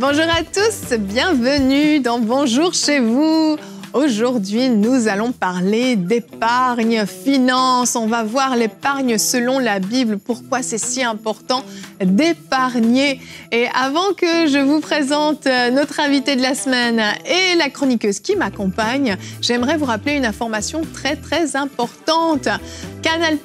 Bonjour à tous, bienvenue dans Bonjour chez vous. Aujourd'hui, nous allons parler d'épargne, finance. On va voir l'épargne selon la Bible. Pourquoi c'est si important d'épargner. Et avant que je vous présente notre invité de la semaine et la chroniqueuse qui m'accompagne, j'aimerais vous rappeler une information très importante. Canal+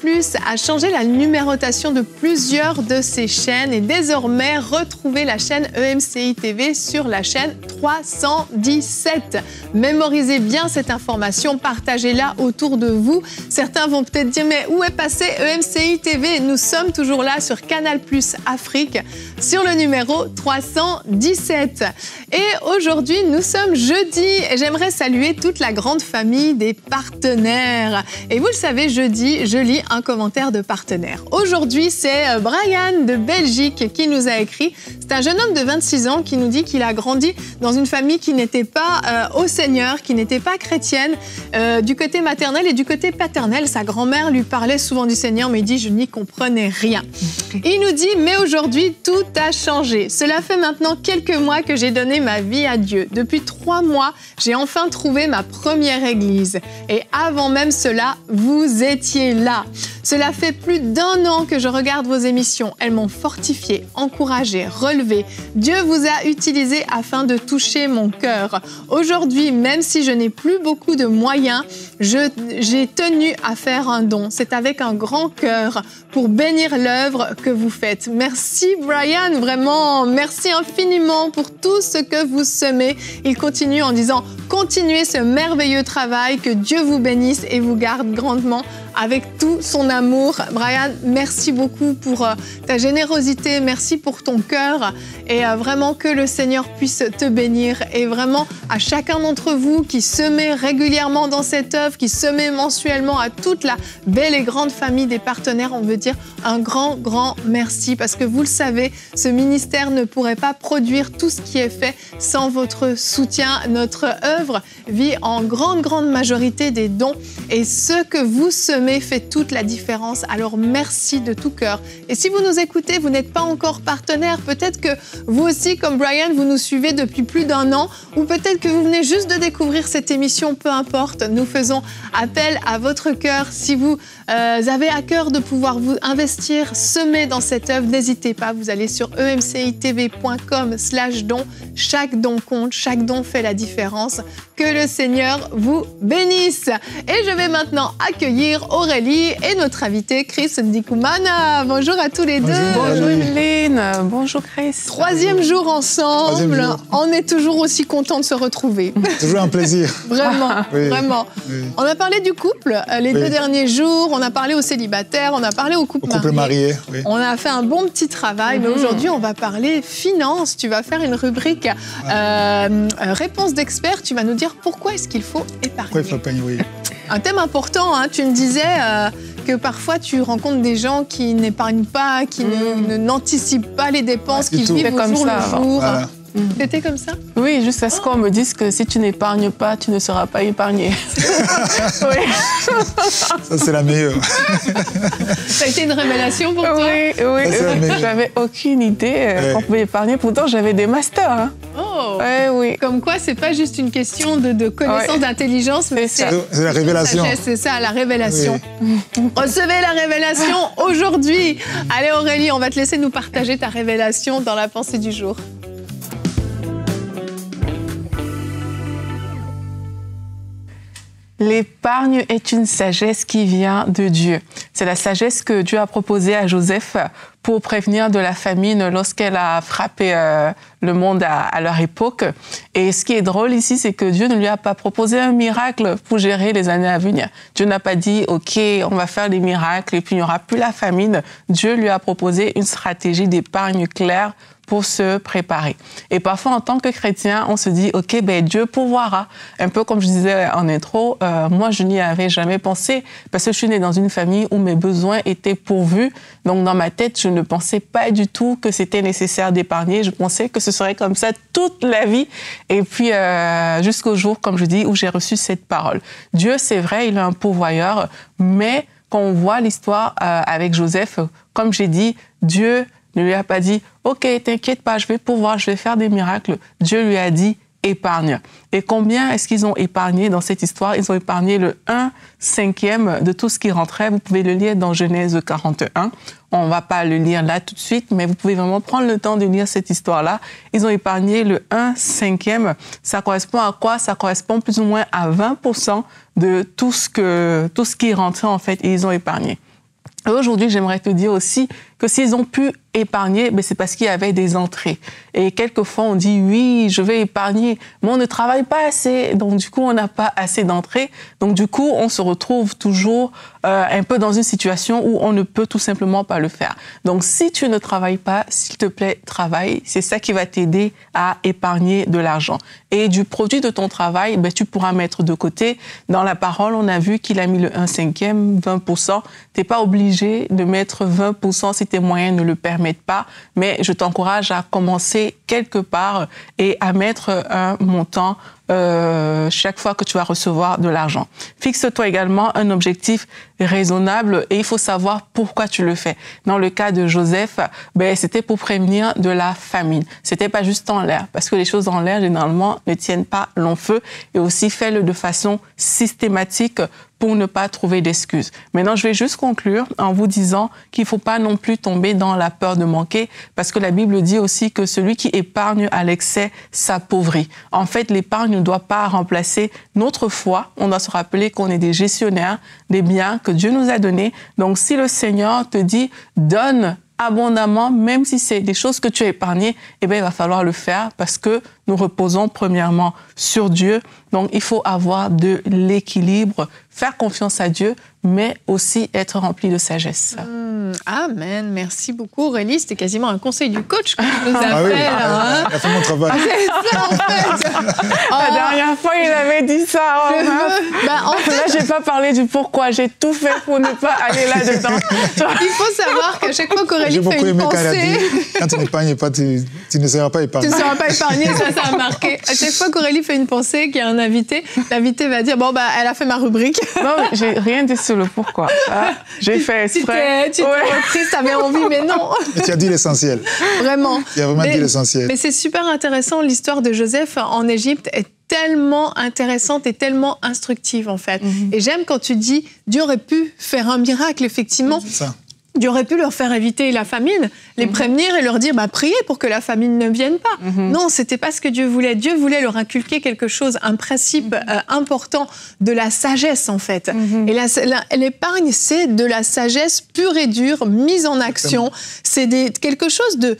a changé la numérotation de plusieurs de ses chaînes et désormais, retrouvez la chaîne EMCI TV sur la chaîne 317. Mémorisez bien cette information, partagez-la autour de vous. Certains vont peut-être dire, mais où est passé EMCI TV? Nous sommes toujours là sur Canal+ Afrique, sur le numéro 317. Et aujourd'hui, nous sommes jeudi et j'aimerais saluer toute la grande famille des partenaires. Et vous le savez, jeudi, je lis un commentaire de partenaire. Aujourd'hui, c'est Brian de Belgique qui nous a écrit. C'est un jeune homme de 26 ans qui nous dit qu'il a grandi dans une famille qui n'était pas au Seigneur, qui n'était pas chrétienne, du côté maternel et du côté paternel. Sa grand-mère lui parlait souvent du Seigneur, mais il dit « je n'y comprenais rien ». Il nous dit « mais aujourd'hui, tout a changé. Cela fait maintenant quelques mois que j'ai donné ma vie à Dieu. Depuis 3 mois, j'ai enfin trouvé ma première église. Et avant même cela, vous étiez là. Cela fait plus d'1 an que je regarde vos émissions. Elles m'ont fortifié, encouragé, relevé. Dieu vous a utilisé afin de toucher mon cœur. Aujourd'hui, même si je n'ai plus beaucoup de moyens, j'ai tenu à faire un don. C'est avec un grand cœur pour bénir l'œuvre que vous faites. Merci Brian, vraiment, merci infiniment pour tout ce que vous semez. Il continue en disant « Continuez ce merveilleux travail, que Dieu vous bénisse et vous garde grandement avec tout son amour. » Brian, merci beaucoup pour ta générosité, merci pour ton cœur et vraiment que le Seigneur puisse te bénir. Et vraiment à chacun d'entre vous qui semez régulièrement dans cette œuvre, qui semez mensuellement, à toute la belle et grande famille des partenaires, on veut dire un grand merci parce que vous le savez, ce ministère ne pourrait pas produire tout ce qui est fait sans votre soutien. Notre œuvre vit en grande majorité des dons et ce que vous semez fait toute la différence. Alors merci de tout cœur. Et si vous nous écoutez, vous n'êtes pas encore partenaire, peut-être que vous aussi, comme Brian, vous nous suivez depuis plus d'1 an ou peut-être que vous venez juste de découvrir cette émission, peu importe. Nous faisons appel à votre cœur. Si vous avez à cœur de pouvoir vous investir, semer dans cette œuvre, n'hésitez pas. Vous allez sur emcitv.com/don. Chaque don compte, chaque don fait la différence. Que le Seigneur vous bénisse. Et je vais maintenant accueillir Aurélie et notre invité Chris Ndikumana. Bonjour à tous les deux. Bonjour Evelyne, bonjour Chris. 3e jour ensemble. On est toujours aussi contents de se retrouver. Toujours un plaisir. Vraiment, vraiment. Oui. On a parlé du couple les 2 derniers jours, on a parlé aux célibataires, on a parlé aux couples mariés. On a fait un bon petit travail, mais aujourd'hui on va parler finance. Tu vas faire une rubrique réponse d'experts. Tu vas nous dire pourquoi est-ce qu'il faut épargner. Pourquoi il faut épargner, oui. Un thème important, hein. Tu me disais que parfois tu rencontres des gens qui n'épargnent pas, qui n'anticipent pas les dépenses, qui vivent au jour le jour. Voilà. C'était comme ça? Oui, jusqu'à ce qu'on me dise que si tu n'épargnes pas, tu ne seras pas épargné. Oui. Ça, c'est la meilleure. Ça a été une révélation pour toi? Oui. J'avais aucune idée qu'on pouvait épargner. Pourtant, j'avais des masters. Hein. Oh. Oui. Comme quoi, c'est pas juste une question de connaissance, d'intelligence, mais c'est la révélation. C'est ça, la révélation. Oui. Recevez la révélation aujourd'hui. Allez Aurélie, on va te laisser nous partager ta révélation dans la pensée du jour. L'épargne est une sagesse qui vient de Dieu. C'est la sagesse que Dieu a proposée à Joseph pour prévenir de la famine lorsqu'elle a frappé le monde à leur époque. Et ce qui est drôle ici, c'est que Dieu ne lui a pas proposé un miracle pour gérer les années à venir. Dieu n'a pas dit « Ok, on va faire des miracles et puis il n'y aura plus la famine ». Dieu lui a proposé une stratégie d'épargne claire pour se préparer. Et parfois, en tant que chrétien, on se dit, OK, Dieu pourvoira. Un peu comme je disais en intro, moi, je n'y avais jamais pensé parce que je suis née dans une famille où mes besoins étaient pourvus. Donc, dans ma tête, je ne pensais pas du tout que c'était nécessaire d'épargner. Je pensais que ce serait comme ça toute la vie. Et puis, jusqu'au jour, comme je dis, où j'ai reçu cette parole. Dieu, c'est vrai, il est un pourvoyeur, mais quand on voit l'histoire avec Joseph, comme j'ai dit, Dieu ne lui a pas dit « Ok, t'inquiète pas, je vais pouvoir, je vais faire des miracles ». Dieu lui a dit « Épargne ». Et combien est-ce qu'ils ont épargné dans cette histoire? Ils ont épargné le 1/5 de tout ce qui rentrait. Vous pouvez le lire dans Genèse 41. On ne va pas le lire là tout de suite, mais vous pouvez vraiment prendre le temps de lire cette histoire-là. Ils ont épargné le 1/5. Ça correspond à quoi? Ça correspond plus ou moins à 20% de tout ce qui rentrait, en fait, et ils ont épargné. Et aujourd'hui, j'aimerais te dire aussi que s'ils ont pu épargner, c'est parce qu'il y avait des entrées. Et quelquefois, on dit, oui, je vais épargner, mais on ne travaille pas assez. Donc, du coup, on n'a pas assez d'entrées. Donc, du coup, on se retrouve toujours un peu dans une situation où on ne peut tout simplement pas le faire. Donc, si tu ne travailles pas, s'il te plaît, travaille. C'est ça qui va t'aider à épargner de l'argent. Et du produit de ton travail, tu pourras mettre de côté. Dans la parole, on a vu qu'il a mis le 1/5, 20%. Tu n'es pas obligé de mettre 20% si tes moyens ne le permettent pas, mais je t'encourage à commencer quelque part et à mettre un montant chaque fois que tu vas recevoir de l'argent. Fixe-toi également un objectif raisonnable et il faut savoir pourquoi tu le fais. Dans le cas de Joseph, c'était pour prévenir de la famine. C'était pas juste en l'air, parce que les choses en l'air, généralement, ne tiennent pas long feu, et aussi fais-le de façon systématique pour ne pas trouver d'excuses. Maintenant, je vais juste conclure en vous disant qu'il ne faut pas non plus tomber dans la peur de manquer, parce que la Bible dit aussi que celui qui épargne à l'excès s'appauvrit. En fait, l'épargne ne doit pas remplacer notre foi. On doit se rappeler qu'on est des gestionnaires des biens que Dieu nous a donnés. Donc, si le Seigneur te dit « donne », abondamment, même si c'est des choses que tu as épargnées, il va falloir le faire parce que nous reposons premièrement sur Dieu. Donc, il faut avoir de l'équilibre, faire confiance à Dieu, mais aussi être rempli de sagesse. Amen. Merci beaucoup, Aurélie. C'était quasiment un conseil du coach que tu nous as fait. Il a fait mon travail. C'est ça, en fait. La dernière fois, il avait dit ça. Là, je n'ai pas parlé du pourquoi. J'ai tout fait pour ne pas aller là-dedans. Il faut savoir qu'à chaque fois qu'Aurélie fait une pensée... Quand tu n'épargnes pas, tu ne seras pas épargné. Tu ne seras pas épargné, ça a marqué. À chaque fois qu'Aurélie fait une pensée, qu'il y a un invité, l'invité va dire, elle a fait ma rubrique. Non, j'ai rien dit sur le pourquoi. J'ai fait exprès. Tu t'es reprise, tu avais envie, mais non. Mais tu as dit l'essentiel. Vraiment. Tu as vraiment dit l'essentiel. Mais c'est super intéressant, l'histoire de Joseph en Égypte est tellement intéressante et tellement instructive, en fait. Et j'aime quand tu dis, Dieu aurait pu faire un miracle, effectivement. C'est ça. Dieu aurait pu leur faire éviter la famine, les prévenir et leur dire priez pour que la famine ne vienne pas. Non, c'était pas ce que Dieu voulait. Dieu voulait leur inculquer quelque chose, un principe important de la sagesse, en fait. Et l'épargne, c'est de la sagesse pure et dure, mise en action. C'est quelque chose de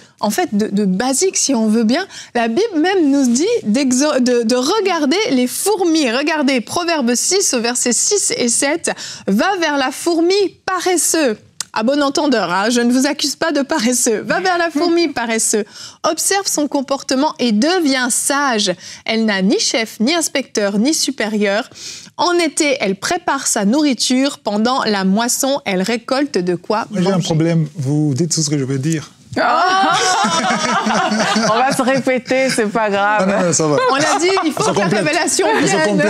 basique, si on veut bien. La Bible même nous dit de regarder les fourmis. Regardez, Proverbe 6, versets 6 et 7. Va vers la fourmi paresseux. À bon entendeur, je ne vous accuse pas de paresseux. Va vers la fourmi paresseux. Observe son comportement et deviens sage. Elle n'a ni chef, ni inspecteur, ni supérieur. En été, elle prépare sa nourriture. Pendant la moisson, elle récolte de quoi manger. J'ai un problème. Vous dites tout ce que je veux dire. On va se répéter, c'est pas grave. Non, ça va. On a dit, il faut que la révélation vienne.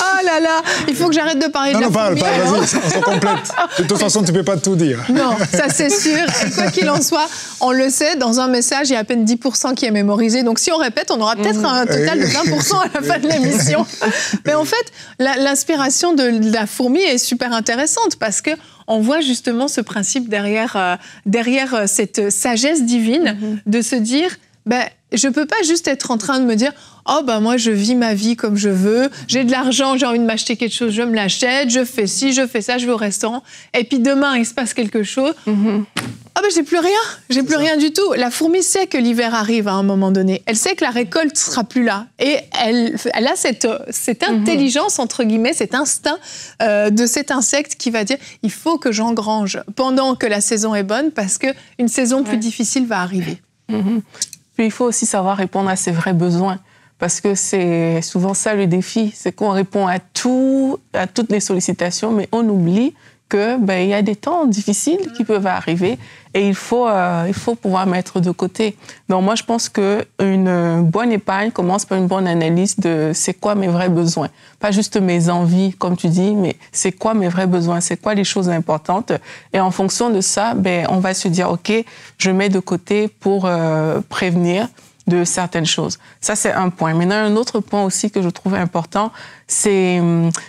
Oh là là, il faut que j'arrête de parler de la fourmi. Vas-y, on se complète. De toute façon, tu ne peux pas tout dire. Non, ça c'est sûr. Et quoi qu'il en soit, on le sait, dans un message, il y a à peine 10% qui est mémorisé. Donc si on répète, on aura peut-être un total de 20% à la fin de l'émission. Mais en fait, l'inspiration de la fourmi est super intéressante parce que on voit justement ce principe derrière cette sagesse divine de se dire, je peux pas juste être en train de me dire moi je vis ma vie comme je veux, j'ai de l'argent, j'ai envie de m'acheter quelque chose, je me l'achète, je fais ci, je fais ça, je vais au restaurant, et puis demain il se passe quelque chose. J'ai plus rien du tout. La fourmi sait que l'hiver arrive à un moment donné. Elle sait que la récolte sera plus là. Et elle a cette intelligence, entre guillemets, cet instinct de cet insecte qui va dire « il faut que j'engrange pendant que la saison est bonne parce qu'une saison plus difficile va arriver ». Puis il faut aussi savoir répondre à ses vrais besoins. Parce que c'est souvent ça le défi, c'est qu'on répond à toutes les sollicitations, mais on oublie que il y a des temps difficiles qui peuvent arriver et il faut pouvoir mettre de côté. Donc moi, je pense qu'une bonne épargne commence par une bonne analyse de c'est quoi mes vrais besoins. Pas juste mes envies, comme tu dis, mais c'est quoi mes vrais besoins, c'est quoi les choses importantes. Et en fonction de ça, on va se dire, OK, je mets de côté pour prévenir de certaines choses. Ça, c'est un point. Maintenant, un autre point aussi que je trouve important, c'est...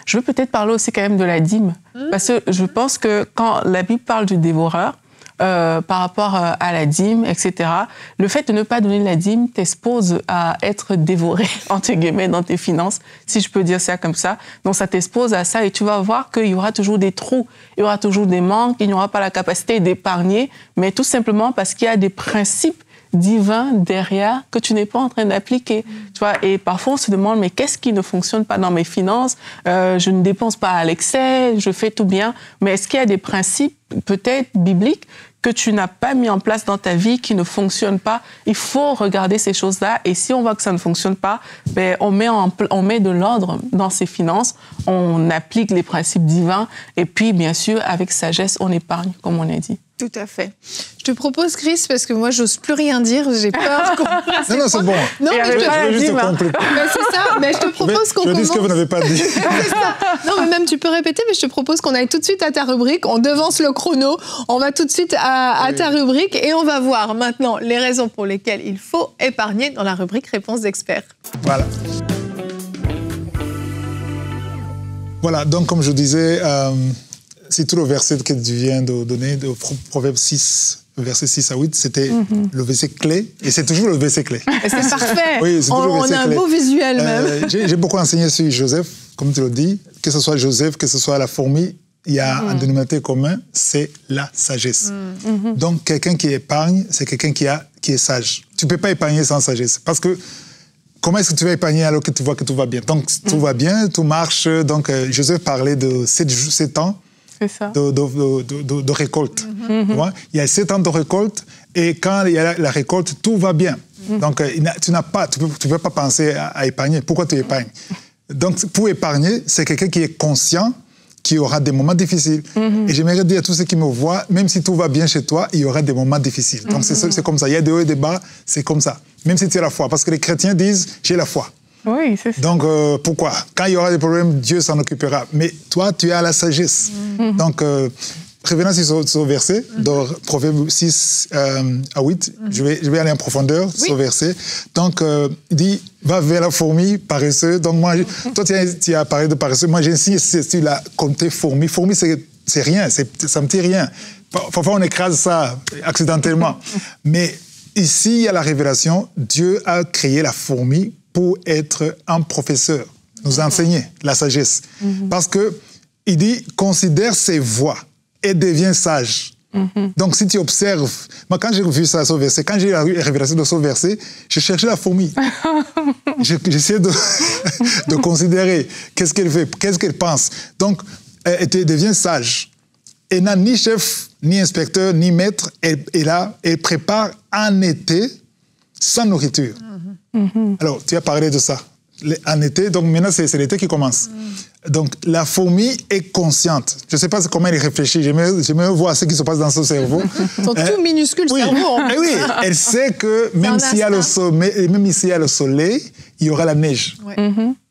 Je veux peut-être parler aussi quand même de la dîme. Parce que je pense que quand la Bible parle du dévoreur, par rapport à la dîme, etc., le fait de ne pas donner la dîme t'expose à être dévoré, entre guillemets, dans tes finances, si je peux dire ça comme ça. Donc, ça t'expose à ça et tu vas voir qu'il y aura toujours des trous, il y aura toujours des manques, il n'y aura pas la capacité d'épargner, mais tout simplement parce qu'il y a des principes divin derrière que tu n'es pas en train d'appliquer. Tu vois, et parfois on se demande mais qu'est-ce qui ne fonctionne pas dans mes finances? Je ne dépense pas à l'excès, je fais tout bien, mais est-ce qu'il y a des principes peut-être bibliques que tu n'as pas mis en place dans ta vie qui ne fonctionnent pas? Il faut regarder ces choses-là et si on voit que ça ne fonctionne pas, on met de l'ordre dans ses finances, on applique les principes divins et puis bien sûr avec sagesse on épargne comme on a dit. Tout à fait. Je te propose, Chris, parce que moi, j'ose plus rien dire, j'ai peur qu'on passe. Non, c'est bon. Non, mais je veux juste compléter. C'est ça, mais je te propose qu'on commence. Je dis ce que vous n'avez pas dit. C'est ça. Non, mais même tu peux répéter, mais je te propose qu'on aille tout de suite à ta rubrique. On devance le chrono. On va tout de suite à ta rubrique et on va voir maintenant les raisons pour lesquelles il faut épargner dans la rubrique Réponses d'experts. Voilà. Voilà, donc comme je disais, c'est tout le verset que tu viens de donner, de Proverbe 6, verset 6 à 8, c'était le verset clé, et c'est toujours le verset clé. Et c'est parfait. Oui, c'est toujours le verset on a clé. Un beau visuel même. J'ai beaucoup enseigné sur Joseph, comme tu le dis, que ce soit Joseph, que ce soit la fourmi, il y a un dénominateur commun, c'est la sagesse. Donc quelqu'un qui épargne, c'est quelqu'un qui est sage. Tu ne peux pas épargner sans sagesse, parce que comment est-ce que tu vas épargner alors que tu vois que tout va bien? Donc tout va bien, tout marche. Donc Joseph parlait de 7 ans. De récolte. Il y a 7 ans de récolte et quand il y a la récolte, tout va bien. Donc, tu ne peux pas penser à épargner. Pourquoi tu épargnes? Donc, pour épargner, c'est quelqu'un qui est conscient qu'il y aura des moments difficiles. Et j'aimerais dire à tous ceux qui me voient, même si tout va bien chez toi, il y aura des moments difficiles. Donc, c'est comme ça. Il y a des hauts et des bas, c'est comme ça. Même si tu as la foi. Parce que les chrétiens disent, j'ai la foi. Oui, c'est ça. Donc, pourquoi? Quand il y aura des problèmes, Dieu s'en occupera. Mais toi, tu as la sagesse. Donc, revenons sur ce verset, dans Proverbe 6 à 8, je vais aller en profondeur sur ce verset. Donc, il dit, va vers la fourmi, paresseux. Donc, moi, toi, tu as parlé de paresseux. Moi, j'insiste sur la compter fourmi. Fourmi, c'est rien, ça ne me dit rien. Parfois, on écrase ça accidentellement. Mais ici, il y a la révélation. Dieu a créé la fourmi pour être un professeur, nous enseigner la sagesse. Parce qu'il dit, considère ses voies et deviens sage. Donc, si tu observes... Moi, quand j'ai vu ça, ce verset, quand j'ai eu la révélation de ce verset, je cherchais la fourmi. J'essayais de considérer qu'est-ce qu'elle fait, qu'est-ce qu'elle pense. Donc, elle devient sage. Elle n'a ni chef, ni inspecteur, ni maître. Elle prépare en été sans nourriture. Alors, tu as parlé de ça. En été, donc maintenant, c'est l'été qui commence. Donc, la fourmi est consciente. Je ne sais pas comment elle réfléchit. J'aimerais voir ce qui se passe dans son cerveau. Ils sont tout minuscules, le cerveau. Oui, elle sait que même s'il y a le soleil, il y aura la neige.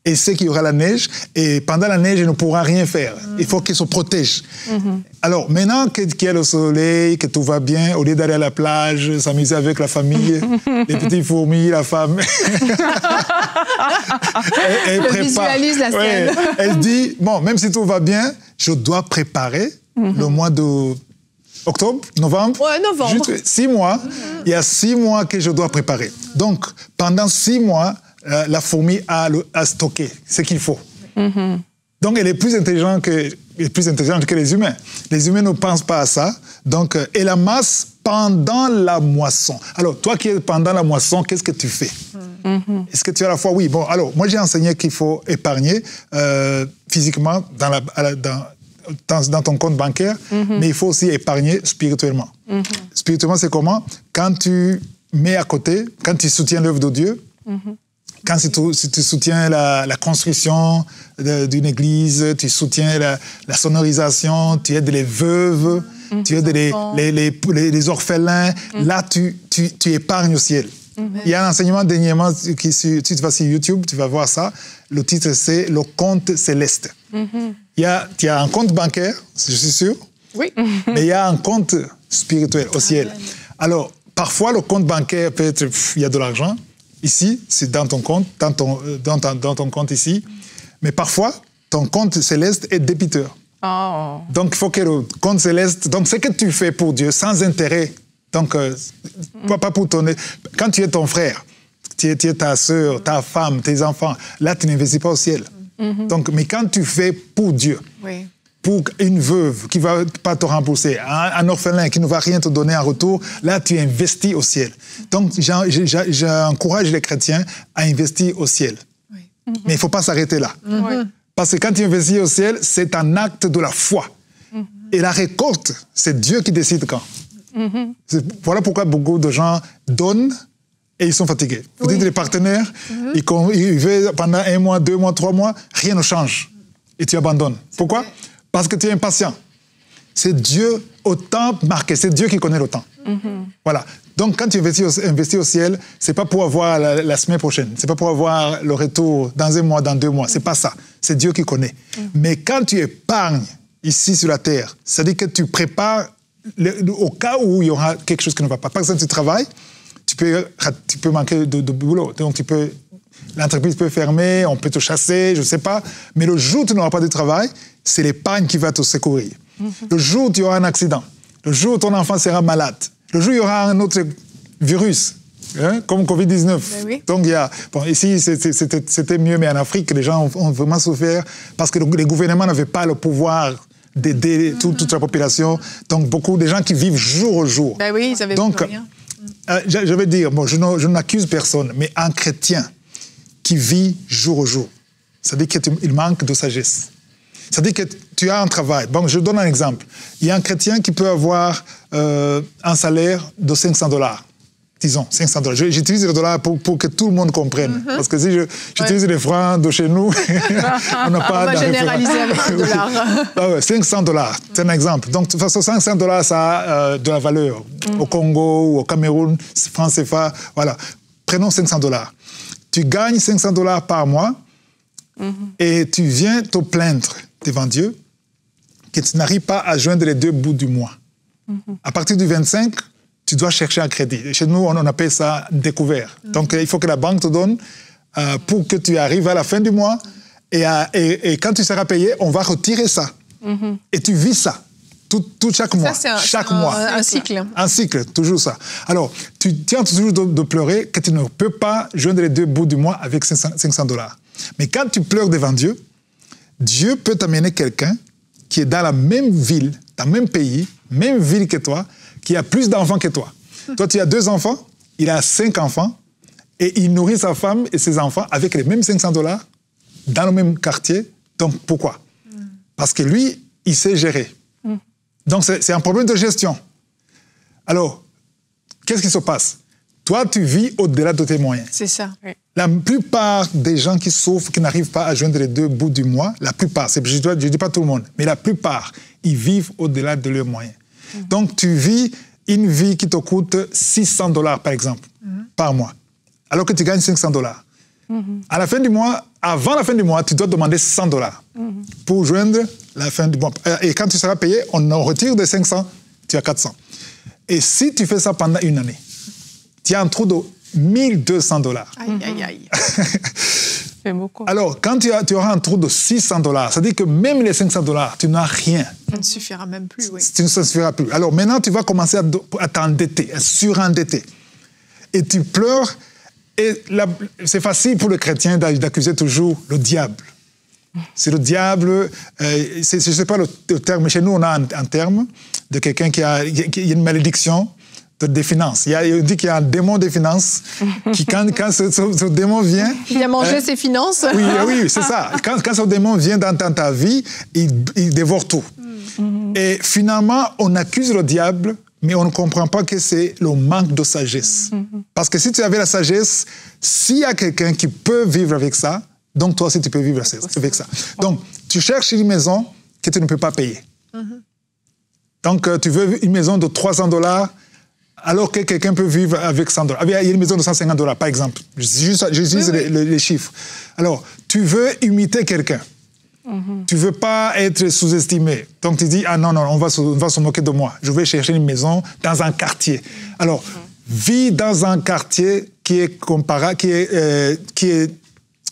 Elle sait qu'il y aura la neige et pendant la neige, elle ne pourra rien faire. Il faut qu'elle se protège. Alors, maintenant qu'il y a le soleil, que tout va bien, au lieu d'aller à la plage, s'amuser avec la famille, les petites fourmis, la femme, elle prépare. Visualise la scène. Elle dit, bon, même si tout va bien, je dois préparer le mois de octobre, novembre. Ouais, novembre. Juste 6 mois. Il y a 6 mois que je dois préparer. Donc, pendant 6 mois, la fourmi a stocké ce qu'il faut. Donc, elle est plus intelligente que les humains. Les humains ne pensent pas à ça. Donc, elle amasse pendant la moisson. Alors, toi qui es pendant la moisson, qu'est-ce que tu fais? Est-ce que tu as la foi? Oui. Bon, alors, moi, j'ai enseigné qu'il faut épargner physiquement dans ton compte bancaire, mais il faut aussi épargner spirituellement. Spirituellement, c'est comment? Quand tu mets à côté, quand tu soutiens l'œuvre de Dieu, quand si tu soutiens la construction d'une église, tu soutiens la sonorisation, tu aides les veuves, tu aides les orphelins. Là, tu épargnes au ciel. Il y a un enseignement dernièrement, si tu vas sur YouTube, tu vas voir ça. Le titre, c'est « Le compte céleste ». Il y a un compte bancaire, je suis sûr. Oui. Mais il y a un compte spirituel au ciel. Alors, parfois, le compte bancaire peut être, il y a de l'argent. Ici, c'est dans ton compte, dans ton compte ici. Mais parfois, ton compte céleste est débiteur. Oh. Donc, il faut que le compte céleste... Donc, ce que tu fais pour Dieu, sans intérêt, donc, pas pour ton... Quand tu es ton frère, tu es ta sœur, ta femme, tes enfants, là, tu n'investis pas au ciel. Donc, mais quand tu fais pour Dieu, Oui. pour une veuve qui ne va pas te rembourser, un orphelin qui ne va rien te donner en retour, là, tu investis au ciel. Donc, j'encourage les chrétiens à investir au ciel. Oui. Mais il ne faut pas s'arrêter là. Parce que quand tu investis au ciel, c'est un acte de la foi. Et la récolte, c'est Dieu qui décide quand. Voilà pourquoi beaucoup de gens donnent et ils sont fatigués. Vous dites les partenaires, ils vivent pendant 1 mois, 2 mois, 3 mois, rien ne change. Et tu abandonnes. Pourquoi? Parce que tu es impatient. C'est Dieu au temps marqué, c'est Dieu qui connaît le temps. Voilà. Donc quand tu investis au ciel, c'est pas pour avoir la semaine prochaine, c'est pas pour avoir le retour dans 1 mois, dans 2 mois, c'est pas ça. C'est Dieu qui connaît. Mais quand tu épargnes ici sur la terre, c'est-à-dire que tu prépares au cas où il y aura quelque chose qui ne va pas. Par exemple, tu travailles, tu peux manquer de boulot. Donc l'entreprise peut fermer, on peut te chasser, je ne sais pas. Mais le jour où tu n'auras pas de travail, c'est l'épargne qui va te secourir. Le jour où tu auras un accident, le jour où ton enfant sera malade, le jour où il y aura un autre virus, comme Covid-19. Ben oui. Donc, ici, c'était mieux, mais en Afrique, les gens ont vraiment souffert parce que les gouvernements n'avaient pas le pouvoir d'aider toute la population. Donc, beaucoup de gens qui vivent jour au jour. Ben oui, ils avaient plus rien. Je vais dire, je n'accuse personne, mais un chrétien qui vit jour au jour, c'est-à-dire qu'il manque de sagesse. C'est-à-dire que tu as un travail. Bon, je donne un exemple. Il y a un chrétien qui peut avoir un salaire de $500. Disons, $500. J'utilise le dollar pour que tout le monde comprenne. Parce que si j'utilise les francs de chez nous, on n'a pas... On va généraliser avec le dollar. Ah ouais, $500, c'est un exemple. Donc, de toute façon, $500, ça a de la valeur. Au Congo ou au Cameroun, francs CFA, voilà. Prenons $500. Tu gagnes $500 par mois et tu viens te plaindre devant Dieu que tu n'arrives pas à joindre les 2 bouts du mois. À partir du 25, tu dois chercher un crédit. Chez nous, on appelle ça découvert. Donc, il faut que la banque te donne pour que tu arrives à la fin du mois. Et quand tu seras payé, on va retirer ça. Et tu vis ça. Chaque mois. Chaque mois. Un cycle. Un cycle, toujours ça. Alors, tu tiens toujours de pleurer que tu ne peux pas joindre les 2 bouts du mois avec $500. Mais quand tu pleures devant Dieu, Dieu peut t'amener quelqu'un qui est dans la même ville, dans le même pays, même ville que toi, qui a plus d'enfants que toi. Toi, tu as 2 enfants, il a 5 enfants, et il nourrit sa femme et ses enfants avec les mêmes $500 dans le même quartier. Donc, pourquoi? Parce que lui, il sait gérer. Donc, c'est un problème de gestion. Alors, qu'est-ce qui se passe? Toi, tu vis au-delà de tes moyens. C'est ça. Oui. La plupart des gens qui souffrent, qui n'arrivent pas à joindre les 2 bouts du mois, la plupart, je ne dis pas tout le monde, mais la plupart, ils vivent au-delà de leurs moyens. Donc, tu vis une vie qui te coûte $600, par exemple, par mois, alors que tu gagnes $500. À la fin du mois, avant la fin du mois, tu dois demander $100 pour joindre la fin du mois. Et quand tu seras payé, on en retire de 500, tu as 400. Et si tu fais ça pendant une année, tu as un trou de $1 200. Aïe, aïe, aïe. C'est beaucoup. Alors, quand tu auras un trou de $600, ça veut dire que même les $500, tu n'as rien. Ça ne suffira même plus, oui. Ça ne suffira plus. Alors maintenant, tu vas commencer à t'endetter, à surendetter. Et tu pleures. Et c'est facile pour le chrétien d'accuser toujours le diable. C'est le diable. Je ne sais pas le terme, mais chez nous, on a un terme de quelqu'un qui a une malédiction des finances. On dit qu'il y a un démon des finances qui, quand ce démon vient... Il a mangé ses finances. Oui, c'est ça. Quand ce démon vient dans ta vie, il dévore tout. Et finalement, on accuse le diable, mais on ne comprend pas que c'est le manque de sagesse. Parce que si tu avais la sagesse, s'il y a quelqu'un qui peut vivre avec ça, Donc, toi aussi, tu peux vivre avec ça. Donc, tu cherches une maison que tu ne peux pas payer. Donc, tu veux une maison de $300 alors que quelqu'un peut vivre avec $100. Il y a une maison de $150, par exemple. J'utilise les chiffres. Alors, tu veux imiter quelqu'un. Tu ne veux pas être sous-estimé. Donc, tu dis, ah non, on va se moquer de moi. Je vais chercher une maison dans un quartier. Alors, vis dans un quartier qui est comparable, qui est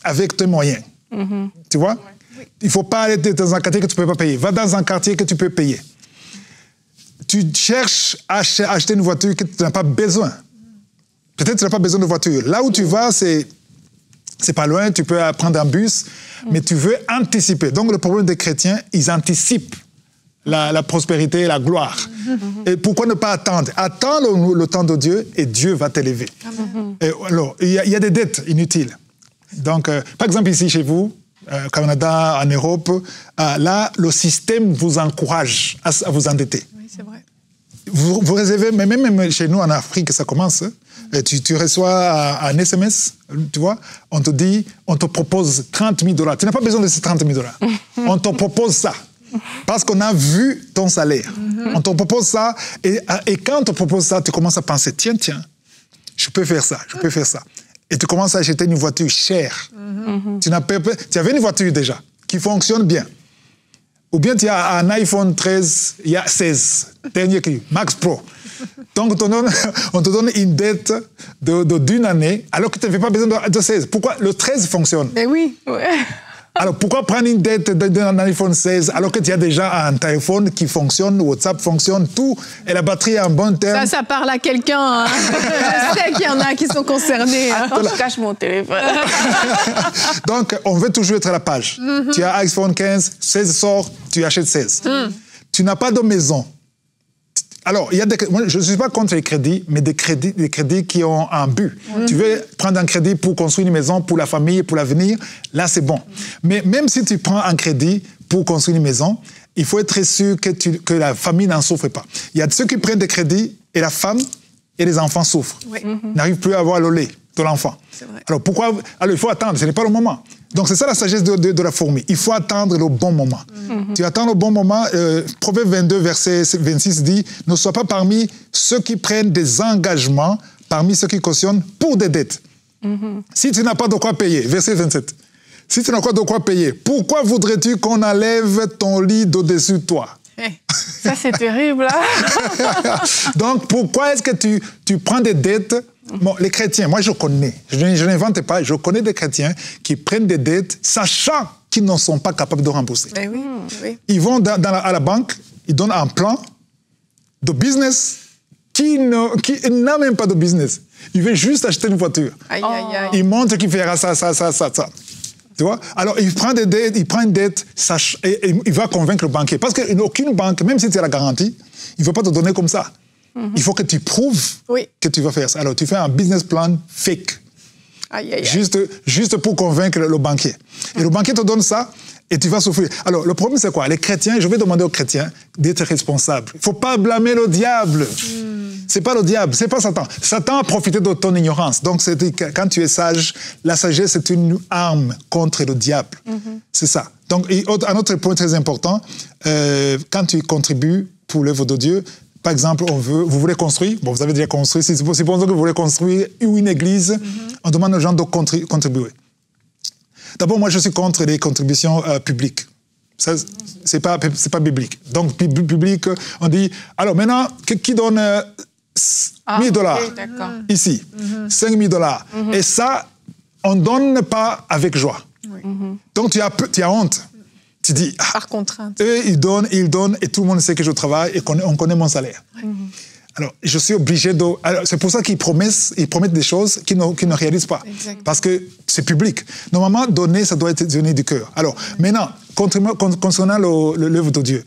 avec tes moyens. Tu vois? Il ne faut pas aller dans un quartier que tu ne peux pas payer. Va dans un quartier que tu peux payer. Tu cherches à acheter une voiture que tu n'as pas besoin. Peut-être que tu n'as pas besoin de voiture. Là où tu vas, c'est pas loin, tu peux prendre un bus, mais tu veux anticiper. Donc, le problème des chrétiens, ils anticipent la prospérité, la gloire. Et pourquoi ne pas attendre? Attends le temps de Dieu et Dieu va t'élever. Alors, il y a des dettes inutiles. Donc, par exemple, ici, chez vous, au Canada, en Europe, là, le système vous encourage à vous endetter. C'est vrai. Vous réservez, mais même chez nous en Afrique, ça commence. Tu reçois un SMS, tu vois, on te propose $30,000. Tu n'as pas besoin de ces $30,000. On te propose ça. Parce qu'on a vu ton salaire. On te propose ça. Et quand on te propose ça, tu commences à penser, tiens, je peux faire ça. Et tu commences à acheter une voiture chère. Tu avais une voiture déjà, qui fonctionne bien. Ou bien tu as un iPhone 13, il y a 16, dernier cri, Max Pro. Donc on te donne une dette d'une année, alors que tu n'avais pas besoin de 16. Pourquoi? Le 13 fonctionne. Mais oui. Alors pourquoi prendre une dette d'un iPhone 16 alors que tu as déjà un téléphone qui fonctionne, WhatsApp fonctionne, tout, et la batterie est en bon terme? Ça parle à quelqu'un. Hein. Je sais qu'il y en a qui sont concernés. Attends, je cache mon téléphone. Donc, on veut toujours être à la page. Tu as iPhone 15, 16 sort, tu achètes 16. Tu n'as pas de maison. Alors, moi, je ne suis pas contre les crédits, mais des crédits qui ont un but. Tu veux prendre un crédit pour construire une maison, pour la famille, pour l'avenir, là, c'est bon. Mais même si tu prends un crédit pour construire une maison, il faut être sûr que la famille n'en souffre pas. Il y a ceux qui prennent des crédits et la femme et les enfants souffrent. N'arrivent plus à avoir le lait de l'enfant. Alors, pourquoi? Alors, il faut attendre, ce n'est pas le moment. Donc, c'est ça la sagesse de la fourmi. Il faut attendre le bon moment. Tu attends le bon moment. Proverbe 22, verset 26 dit, « Ne sois pas parmi ceux qui prennent des engagements, parmi ceux qui cautionnent pour des dettes. Si tu n'as pas de quoi payer, verset 27, si tu n'as pas de quoi payer, pourquoi voudrais-tu qu'on enlève ton lit d'au-dessus de toi? Ça, c'est terrible. Hein? Donc, pourquoi est-ce que tu prends des dettes? Bon, les chrétiens, moi je connais, je n'invente pas, je connais des chrétiens qui prennent des dettes sachant qu'ils ne sont pas capables de rembourser. Oui. Ils vont à la banque, ils donnent un plan de business qui n'a même pas de business. Il veut juste acheter une voiture. Aïe. Il montre qu'il fera ça. Tu vois? Alors, il prend une dette, et il va convaincre le banquier. Parce qu'aucune banque, même si tu as la garantie, il ne veut pas te donner comme ça. Il faut que tu prouves que tu vas faire ça. Alors, tu fais un business plan fake. Juste pour convaincre le banquier. Et le banquier te donne ça et tu vas souffrir. Alors, le problème, c'est quoi? Les chrétiens, je vais demander aux chrétiens d'être responsables. Il ne faut pas blâmer le diable. C'est pas le diable, c'est pas Satan. Satan a profité de ton ignorance. Donc, quand tu es sage, la sagesse est une arme contre le diable. C'est ça. Donc, un autre point très important, quand tu contribues pour l'œuvre de Dieu, par exemple, vous voulez construire, vous avez déjà construit, supposons que vous voulez construire une église, on demande aux gens de contribuer. D'abord, moi, je suis contre les contributions publiques. Ça, c'est pas biblique. Donc, public, on dit, alors maintenant, qui donne $1,000 ici, $5,000. Et ça, on ne donne pas avec joie. Donc, tu as honte. Tu dis, par contrainte. Eux, ils donnent, et tout le monde sait que je travaille et on connaît mon salaire. Alors, je suis obligé de... Alors, c'est pour ça qu'ils promettent des choses qu'ils ne réalisent pas. Exactement. Parce que c'est public. Normalement, donner, ça doit être donné du cœur. Alors, maintenant, concernant l'œuvre de Dieu,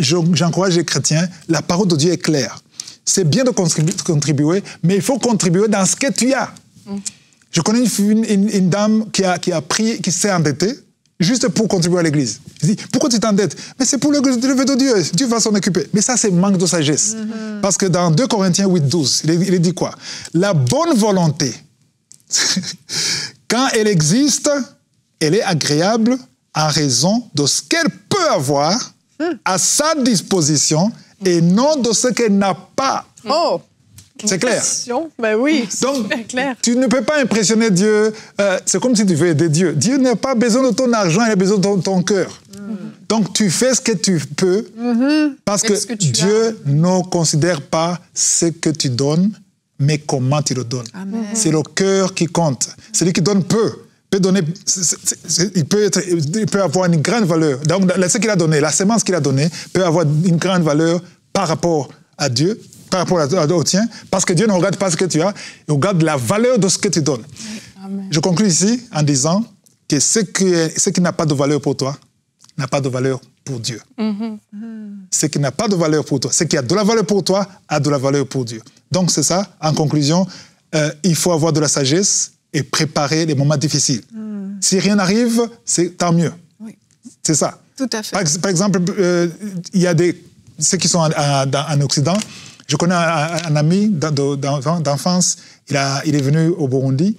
j'encourage les chrétiens, la parole de Dieu est claire. C'est bien de contribuer, mais il faut contribuer dans ce que tu as. Je connais une dame qui s'est endettée, juste pour contribuer à l'église. Je dis, pourquoi tu t'endettes? Mais c'est pour l'œuvre de Dieu. Dieu va s'en occuper. Mais ça, c'est manque de sagesse. Parce que dans 2 Corinthiens 8:12, il dit quoi? La bonne volonté, quand elle existe, elle est agréable en raison de ce qu'elle peut avoir à sa disposition et non de ce qu'elle n'a pas. Oh! C'est clair. Ben oui, donc, c'est clair. Tu ne peux pas impressionner Dieu. C'est comme si tu veux aider Dieu. Dieu n'a pas besoin de ton argent, il a besoin de ton cœur. Donc, tu fais ce que tu peux parce que Dieu ne considère pas ce que tu donnes, mais comment tu le donnes. C'est le cœur qui compte. Celui qui donne peut donner, il peut avoir une grande valeur. Donc, ce qu'il a donné, la semence qu'il a donnée, peut avoir une grande valeur par rapport à Dieu, par rapport au tien, parce que Dieu ne regarde pas ce que tu as, il regarde la valeur de ce que tu donnes. Amen. Je conclue ici en disant que ce qui n'a pas de valeur pour toi n'a pas de valeur pour Dieu. Ce qui n'a pas de valeur pour toi, ce qui a de la valeur pour toi a de la valeur pour Dieu. Donc c'est ça, en conclusion, il faut avoir de la sagesse et préparer les moments difficiles. Si rien n'arrive, c'est tant mieux. Oui. C'est ça. Tout à fait. Par exemple, il y a ceux qui sont en Occident. Je connais un ami d'enfance, il est venu au Burundi,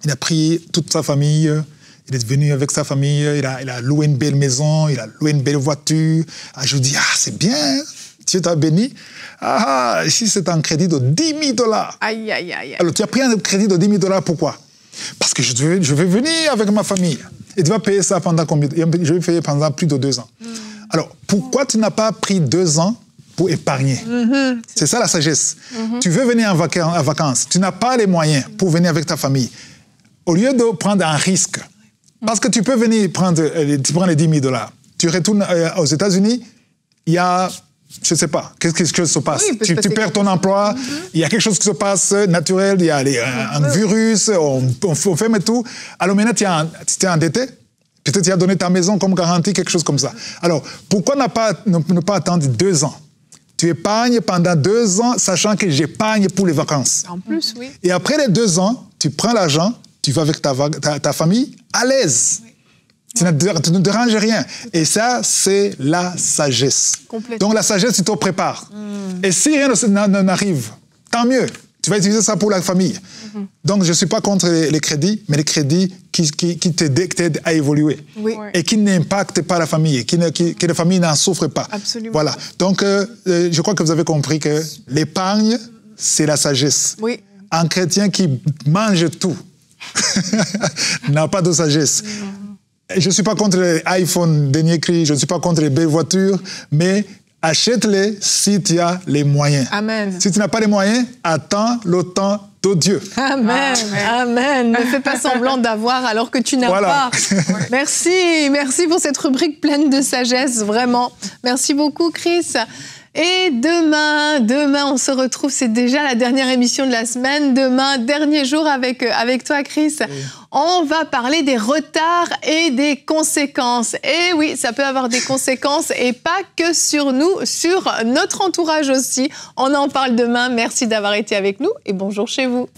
il a pris toute sa famille, il est venu avec sa famille, il a loué une belle maison, il a loué une belle voiture. Je lui dis, c'est bien, Dieu t'a béni. Ici c'est un crédit de $10 000. Aïe, aïe, aïe. Alors tu as pris un crédit de $10 000, pourquoi? Parce que je vais venir avec ma famille. Et tu vas payer ça pendant combien? Je vais payer pendant plus de 2 ans. Alors, pourquoi tu n'as pas pris 2 ans pour épargner? C'est ça la sagesse. Tu veux venir en vacances, tu n'as pas les moyens pour venir avec ta famille. Au lieu de prendre un risque, parce que tu peux venir prendre les $10 000, tu retournes aux États-Unis, il y a, je ne sais pas, qu'est-ce qui se passe? Tu perds ton emploi, il y a quelque chose qui se passe naturel, il y a un virus, on ferme tout. Alors maintenant, tu es endetté. Peut-être tu as donné ta maison comme garantie, quelque chose comme ça. Alors, pourquoi ne pas attendre 2 ans? Tu épargnes pendant 2 ans, sachant que j'épargne pour les vacances. En plus, oui. Et après les 2 ans, tu prends l'argent, tu vas avec ta famille à l'aise. Oui. Tu ne déranges rien. Et ça, c'est la sagesse. Donc la sagesse, tu te prépares. Et si rien n'arrive, tant mieux. Tu vas utiliser ça pour la famille. Donc, je ne suis pas contre les crédits, mais les crédits qui t'aident à évoluer. Oui. Et qui n'impactent pas la famille, que la famille n'en souffre pas. Absolument. Voilà. Donc, je crois que vous avez compris que l'épargne, c'est la sagesse. Oui. Un chrétien qui mange tout n'a pas de sagesse. Je ne suis pas contre les iPhone dernier cri, je ne suis pas contre les belles voitures, mais achète-les si tu as les moyens. Amen. Si tu n'as pas les moyens, attends le temps de Dieu. Amen. Amen. Ne fais pas semblant d'avoir alors que tu n'as pas. Merci pour cette rubrique pleine de sagesse, vraiment. Merci beaucoup, Chris. Et demain, on se retrouve, c'est déjà la dernière émission de la semaine. Demain, dernier jour avec toi, Chris. Oui. On va parler des retards et des conséquences. Et oui, ça peut avoir des conséquences et pas que sur nous, sur notre entourage aussi. On en parle demain. Merci d'avoir été avec nous et bonjour chez vous.